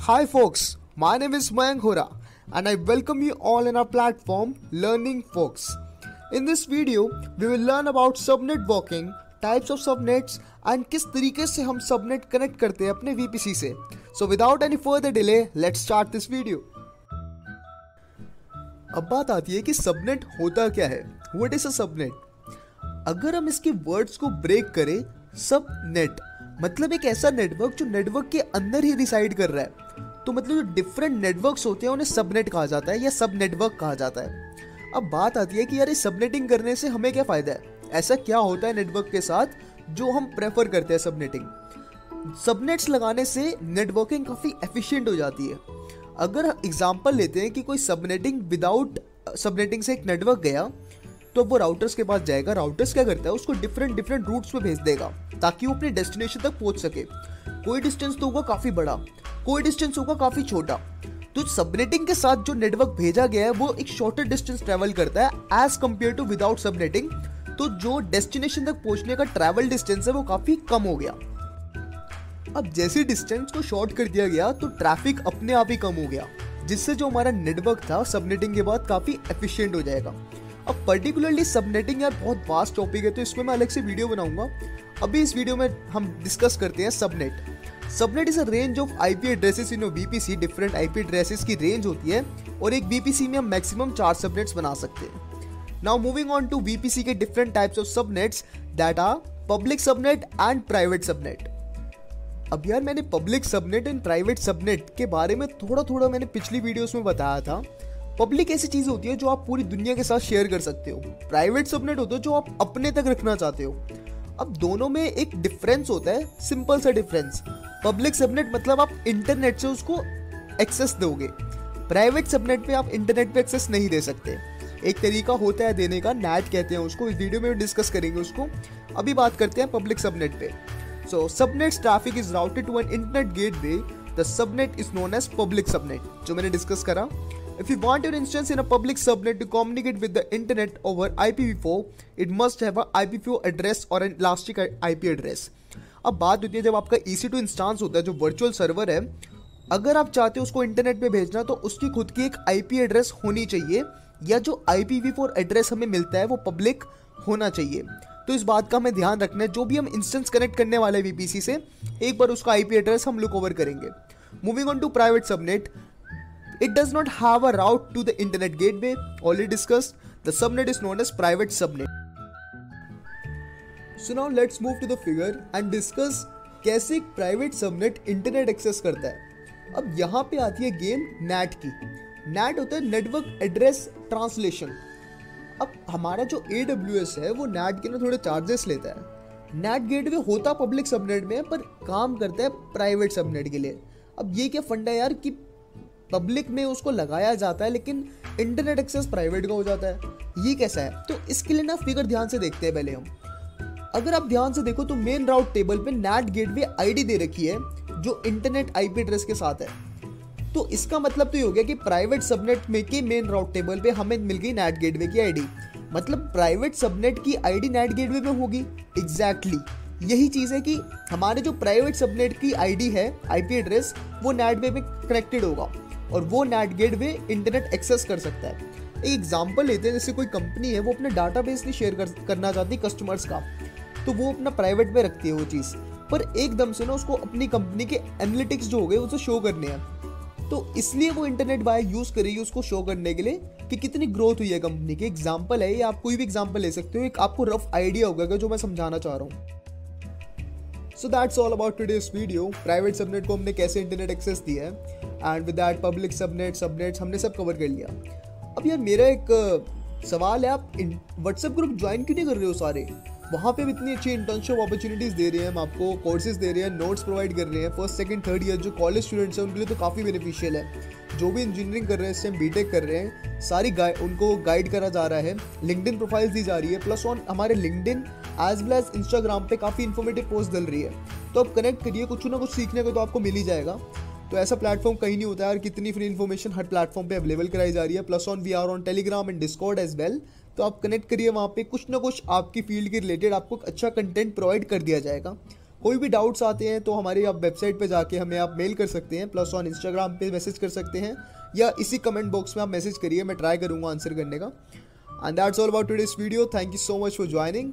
Hi folks, my name is Mayank Hora and I welcome you all in our platform Learning Folks. In this video, we will learn about subnet working, types of subnets and किस तरीके से हम subnet connect करते हैं अपने VPC से. So without any further delay, let's start this video. अब बात आती है कि सबनेट होता क्या है. What is a subnet? अगर हम इसके वर्ड्स को ब्रेक करें, सबनेट मतलब एक ऐसा नेटवर्क जो नेटवर्क के अंदर ही रिसाइड कर रहा है. तो मतलब जो डिफरेंट नेटवर्क्स होते हैं उन्हें सबनेट कहा जाता है या सब नेटवर्क कहा जाता है. अब बात आती है कि यार सबनेटिंग करने से हमें क्या फ़ायदा है, ऐसा क्या होता है नेटवर्क के साथ जो हम प्रेफर करते हैं सबनेटिंग. सबनेट्स लगाने से नेटवर्किंग काफ़ी एफिशिएंट हो जाती है. अगर एग्जांपल लेते हैं कि कोई सबनेटिंग विदाउट सबनेटिंग से एक नेटवर्क गया तो वो राउटर्स के पास जाएगा. राउटर्स क्या करता है, उसको डिफरेंट रूट्स पे भेज देगा ताकि वो अपने डेस्टिनेशन तक पहुंच सके. कोई डिस्टेंस तो होगा काफ़ी बड़ा, कोई डिस्टेंस होगा काफ़ी छोटा. तो सबनेटिंग के साथ जो नेटवर्क भेजा गया है वो एक शॉर्टर डिस्टेंस ट्रैवल करता है as compare to without subnetting. तो जो डेस्टिनेशन तक पहुंचने का ट्रैवल डिस्टेंस है वो काफ़ी कम हो गया. अब जैसे डिस्टेंस को शॉर्ट कर दिया गया तो ट्रैफिक अपने आप ही कम हो गया, जिससे जो हमारा नेटवर्क था सबनेटिंग के बाद काफ़ी एफिशिएंट हो जाएगा. अब पर्टिकुलरली सबनेटिंग यार बहुत वास्ट टॉपिक है, तो इसमें मैं अलग से वीडियो बनाऊंगा. अभी इस वीडियो में हम डिस्कस करते हैं subnet. Subnet is a range of IP addresses in VPC. Different IP addresses की रेंज होती है और एक वीपीसी में हम मैक्सिमम 4 सबनेट्स बना सकते हैं. Now moving on to VPC के different types of subnets that are public subnet and private subnet. अब यार मैंने public subnet and private subnet के बारे में थोड़ा मैंने पिछली वीडियोस में बताया था. पब्लिक ऐसी चीज होती है जो आप पूरी दुनिया के साथ शेयर कर सकते हो. प्राइवेट सबनेट होता है जो आप अपने तक रखना चाहते हो. अब दोनों में एक डिफरेंस होता है, सिंपल सा डिफरेंस. पब्लिक सबनेट मतलब आप इंटरनेट से उसको एक्सेस दोगे. प्राइवेट सबनेट पे आप इंटरनेट पे एक्सेस नहीं दे सकते. एक तरीका होता है देने का, नैट कहते हैं उसको. इस वीडियो में डिस्कस करेंगे उसको. अभी बात करते हैं पब्लिक सबनेट पे. So subnets traffic is routed to an internet gateway. The subnet is known as public subnet, जो मैंने डिस्कस करा. If you want your instance in a public subnet to communicate with the internet over IPv4, it must have a IPv4 address or an elastic IP address. अब बात होती है जब आपका EC2 instance होता है जो वर्चुअल सर्वर है, अगर आप चाहते हो उसको इंटरनेट पे भेजना तो उसकी खुद की एक IP एड्रेस होनी चाहिए, या जो IPv4 एड्रेस हमें मिलता है वो पब्लिक होना चाहिए. तो इस बात का हमें ध्यान रखना है. जो भी हम इंस्टेंस कनेक्ट करने वाले VPC से, एक बार उसका IP एड्रेस हम लुक ओवर करेंगे. Moving on to private subnet. It does not have a route to the internet gateway. Already discussed. The subnet is known as private subnet. So now let's move to the figure and discuss कैसे एक private subnet internet access करता है. अब यहाँ पे आती है game NAT की. NAT होता है Network Address Translation. अब हमारा जो AWS है वो NAT के ना थोड़े चार्जेस लेता है. NAT गेटवे होता पब्लिक सबनेट में पर काम करता है प्राइवेट सबनेट के लिए. अब ये क्या फंडा है यार कि पब्लिक में उसको लगाया जाता है लेकिन इंटरनेट एक्सेस प्राइवेट का हो जाता है, ये कैसा है? तो इसके लिए ना फिगर ध्यान से देखते हैं पहले हम. अगर आप ध्यान से देखो तो मेन राउट टेबल पे NAT गेटवे आईडी दे रखी है जो इंटरनेट आईपी एड्रेस के साथ है. तो इसका मतलब तो ये हो गया कि प्राइवेट सबनेट में के मेन राउट टेबल पे हमें मिल गई NAT गेटवे की आईडी. मतलब प्राइवेट सबनेट की आईडी NAT गेटवे में होगी. एग्जैक्टली यही चीज है कि हमारे जो प्राइवेट सबनेट की आईडी है, आईपी एड्रेस, वो NAT में कनेक्टेड होगा और वो NAT गेटवे इंटरनेट एक्सेस कर सकता है. एक एग्जांपल लेते हैं, जैसे कोई कंपनी है वो अपने डाटाबेस नहीं शेयर करना चाहती कस्टमर्स का, तो वो अपना प्राइवेट में रखती है वो चीज़, पर एकदम से ना उसको अपनी कंपनी के एनालिटिक्स जो हो गए उसे शो करने हैं. तो इसलिए वो इंटरनेट बाय यूज़ करेगी उसको शो करने के लिए कि कितनी ग्रोथ हुई है कंपनी की. एग्जाम्पल है, या आप कोई भी एग्जाम्पल ले सकते हो. एक आपको रफ आइडिया होगा जो मैं समझाना चाह रहा हूँ. So that's all about today's video. Private subnet को हमने कैसे इंटरनेट एक्सेस दिया है, and with that public subnets हमने सब कवर कर लिया. अब यार मेरा एक सवाल है, आप व्हाट्सएप ग्रुप ज्वाइन क्यों नहीं कर रहे हो सारे? वहाँ पे भी इतनी अच्छी इंटर्नशिप अपॉर्चुनिटीज़ दे रहे हैं, हम आपको कोर्सेज दे रहे हैं, नोट्स प्रोवाइड कर रहे हैं. फर्स्ट सेकंड थर्ड ईयर जो कॉलेज स्टूडेंट्स हैं उनके लिए तो काफ़ी बेनिफिशियल है. जो भी इंजीनियरिंग कर रहे हैं, इस टाइम बीटेक कर रहे हैं, सारी उनको गाइड करा जा रहा है. लिंक्डइन प्रोफाइल्स दी जा रही है, प्लस ऑन हमारे LinkedIn as well as Instagram पे काफ़ी इन्फॉर्मेटिव पोस्ट डल रही है. तो आप कनेक्ट करिए, कुछ ना कुछ सीखने को तो आपको मिल ही जाएगा. तो ऐसा प्लेटफॉर्म कहीं नहीं होता यार. कितनी फ्री इन्फॉर्मेशन हर प्लेटफॉर्म पे अवेलेबल कराई जा रही है. Plus on we are on Telegram and Discord as well. तो आप कनेक्ट करिए, वहाँ पे कुछ ना कुछ आपकी फील्ड के रिलेटेड आपको अच्छा कंटेंट प्रोवाइड कर दिया जाएगा. कोई भी डाउट्स आते हैं तो हमारी आप वेबसाइट पे जाके हमें आप मेल कर सकते हैं, प्लस ऑन इंस्टाग्राम पे मैसेज कर सकते हैं, या इसी कमेंट बॉक्स में आप मैसेज करिए, मैं ट्राई करूँगा आंसर करने का। And that's all about today's video. Thank you so much for joining.